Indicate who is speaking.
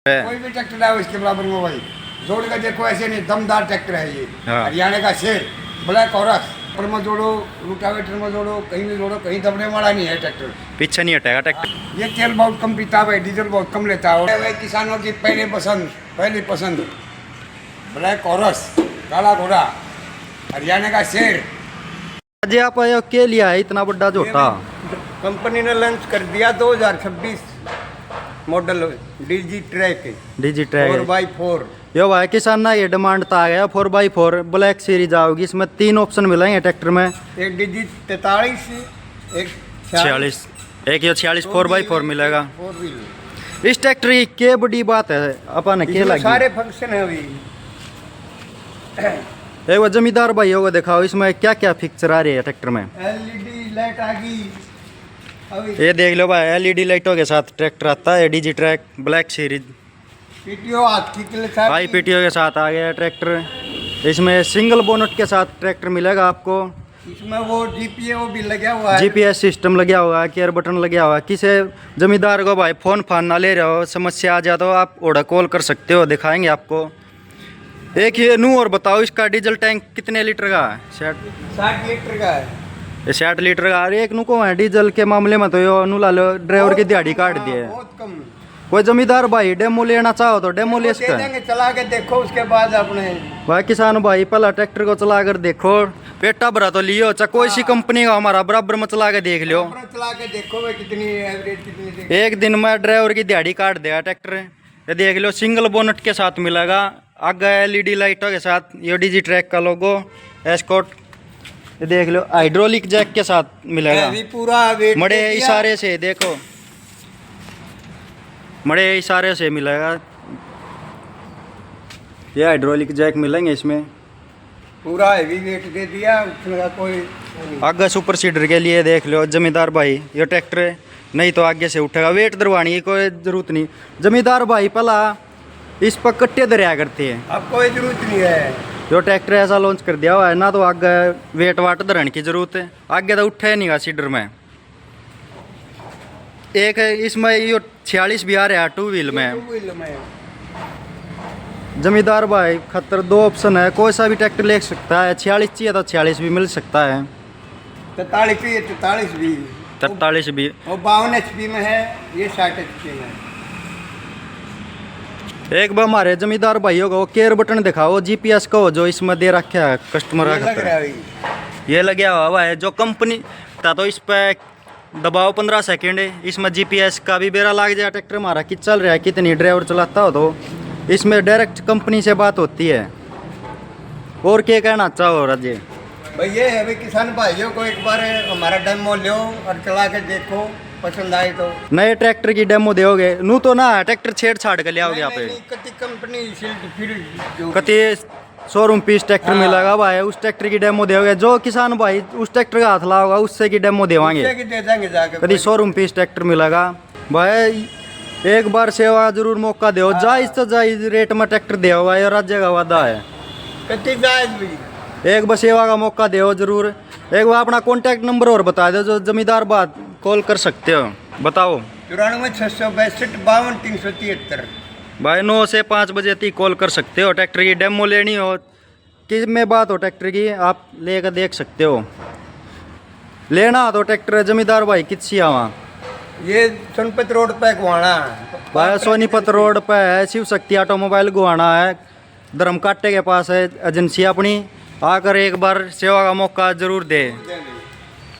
Speaker 1: कोई भी ट्रैक्टर है इसके बराबर में भाई। जोड़ का देखो ऐसे नहीं, दमदार ट्रैक्टर है ये।
Speaker 2: हाँ।
Speaker 1: हरियाणा का शेर, ब्लैक ऑरस। पर में जोड़ो, रूटावेटर में जोड़ो, कहीं भी जोड़ो, कहीं दबने वाला नहीं है ट्रैक्टर।
Speaker 2: पीछे नहीं हटेगा ट्रैक्टर।
Speaker 1: ये तेल बहुत कम पीता है, डीजल बहुत कम लेता है। वे किसानों की पहली पसंद ब्लैक ऑरस, काला घोड़ा, हरियाणा का शेर।
Speaker 2: आज आप के लिया है इतना बड़ा झोटा?
Speaker 1: कंपनी ने लॉन्च कर दिया 2026 model DG track
Speaker 2: DG track
Speaker 1: 4x4।
Speaker 2: यो भाई किसान ना ये डिमांड तो आ गया 4x4 ब्लैक सीरीज आओगी। इसमें 3 ऑप्शन मिलेंगे ट्रैक्टर में।
Speaker 1: एक डीजी 43, एक
Speaker 2: 46, एक ये 46 4x4 मिलेगा।
Speaker 1: 4 व्हील।
Speaker 2: इस ट्रैक्टर की क्या बड़ी बात है अपन के लगी?
Speaker 1: सारे फंक्शन है अभी।
Speaker 2: एक वो जमींदार भाइयों को दिखाओ इसमें क्या क्या फीचर आ रही है ट्रैक्टर में।
Speaker 1: एलईडी लाइट आ गई अभी।
Speaker 2: ये देख लो भाई, एलईडी लाइटों के साथ ट्रैक्टर आता है DG track black series.
Speaker 1: PTO हाथ की के साथ
Speaker 2: हाई पीटीओ के साथ आ गया है ट्रैक्टर। इसमें सिंगल बोनट के साथ ट्रैक्टर मिलेगा आपको।
Speaker 1: इसमें वो जीपीओ भी लगा हुआ है।
Speaker 2: जीपीएस सिस्टम लगा हुआ है, केयर बटन लगा हुआ है। किसी जमींदार को भाई फोन फान ना ले रहे हो, समस्या आ जाए तो आप ओडा कॉल कर सकते हो, दिखाएंगे आपको। एक ये नू और बताओ, इसका डीजल टैंक कितने लीटर का है?
Speaker 1: 60 लीटर का है।
Speaker 2: ये 60 लीटर का। अरे एक नु को है डीजल के मामले में तो यो नू ला लो, ड्राइवर की दिहाड़ी काट दी है।
Speaker 1: बहुत कम।
Speaker 2: कोई जमींदार भाई डेमो लेना चाहो तो डेमो ले
Speaker 1: दे
Speaker 2: सकते हैं
Speaker 1: देंगे, चला के देखो उसके बाद अपने।
Speaker 2: भाई। किसान भाई पहला ट्रैक्टर को चला कर देखो, पेटा भरा तो लियो, चाहे कोई सी कंपनी का हमारा बराबर में चला के देख लियो।
Speaker 1: अपना चला के देखो वे कितनी एवरेज कितनी
Speaker 2: एक दिन में ड्राइवर की दिहाड़ी काट देगा ट्रैक्टर। ये देख लो, सिंगल बोनट के साथ मिलेगा, आगे एलईडी लाइटों के साथ, ये डीजी ट्रैक का लोगो, एस्कॉर्ट। ये देख लो, हाइड्रोलिक जैक के साथ मिलेगा।
Speaker 1: अभी पूरा वेट
Speaker 2: मड़े इशारे से देखो, मड़े इशारे से मिलेगा। ये हाइड्रोलिक जैक मिलेंगे इसमें।
Speaker 1: पूरा हेवी वेट दे दिया, उसका कोई
Speaker 2: आगे सुपर सीडर के लिए देख लो जमींदार भाई, ये ट्रैक्टर है, नहीं तो आगे से उठेगा। वेट दरवानी की कोई जरूरत नहीं। जमींदार भाई पहला इस पर कट्टे दरिया करते हैं,
Speaker 1: अब कोई जरूरत नहीं है।
Speaker 2: जो ट्रैक्टर ऐसा लॉन्च कर दिया हुआ है ना, तो आगे वेट वाट धरन की जरूरत है, आगे तो उठे नहीं गा सीडर में। एक इसमें ये 46 भी आ रहा है 2 व्हील में।
Speaker 1: टू व्हील में
Speaker 2: जमींदार भाई खतर 2 ऑप्शन है, कोई सा भी ट्रैक्टर ले सकता है। 46 चाहिए तो 46 भी मिल सकता है।
Speaker 1: 43 भी है, 43 भी,
Speaker 2: 43 भी।
Speaker 1: और 52 HP में है, ये 60 HP में है।
Speaker 2: एक बार हमारे जमींदार भाइयों को केयर बटन दिखाओ, जीपीएस को जो इसमें दे रखा है कस्टमर
Speaker 1: ये
Speaker 2: का
Speaker 1: लग
Speaker 2: खतर।
Speaker 1: रहा है अभी।
Speaker 2: ये लगा हुआ है जो कंपनी था, तो इस पे दबाओ 15 सेकेंड है। इसमें जीपीएस का भी बेरा लग जाए ट्रैक्टर हमारा कि चल रहा है, कितनी ड्राइवर चलाता हो, तो इसमें डायरेक्ट कंपनी से बात होती है। और क्या कहना चाहो राजे?
Speaker 1: भाई ये है भाई, किसान भाइयों को एक बार हमारा डेमो लो और चला के देखो, पसंद आए तो।
Speaker 2: नए ट्रैक्टर की डेमो दोगे नू तो ना ट्रैक्टर छेड़छाड़ कर ले आओगे यहाँ पे।
Speaker 1: कति कंपनी फिर जो
Speaker 2: कति शोरूम पीस ट्रैक्टर मिलेगा भाई, उस ट्रैक्टर की डेमो दोगे। जो किसान भाई उस ट्रैक्टर का हाथ लाओगा उससे की डेमो देवाएंगे।
Speaker 1: उससे की दे देंगे जाके।
Speaker 2: कभी शोरूम पीस ट्रैक्टर मिलेगा भाई। एक बार सेवा जरूर मौका दो, जायज तो जायज रेट में ट्रैक्टर दे होगा, ये राज्य का वादा है।
Speaker 1: कति जायज भी।
Speaker 2: एक बार सेवा का मौका दो जरूर। एक बार अपना कॉन्टैक्ट नंबर और बता दो, जो जमींदार बात कॉल कर सकते हो, बताओ।
Speaker 1: 94 662 52 373।
Speaker 2: भाई 9 से 5 बजे तक कॉल कर सकते हो। ट्रैक्टर की डेमो लेनी हो, किस में बात हो ट्रैक्टर की, आप लेकर देख सकते हो। लेना तो ट्रैक्टर जमींदार भाई किसी आवा,
Speaker 1: ये सोनीपत रोड पे गुआना
Speaker 2: भाई सोनीपत रोड पे है, शिव शक्ति ऑटोमोबाइल गुआना है, धर्मकाटे के पास है एजेंसी अपनी। आकर एक बार सेवा का मौका जरूर दे।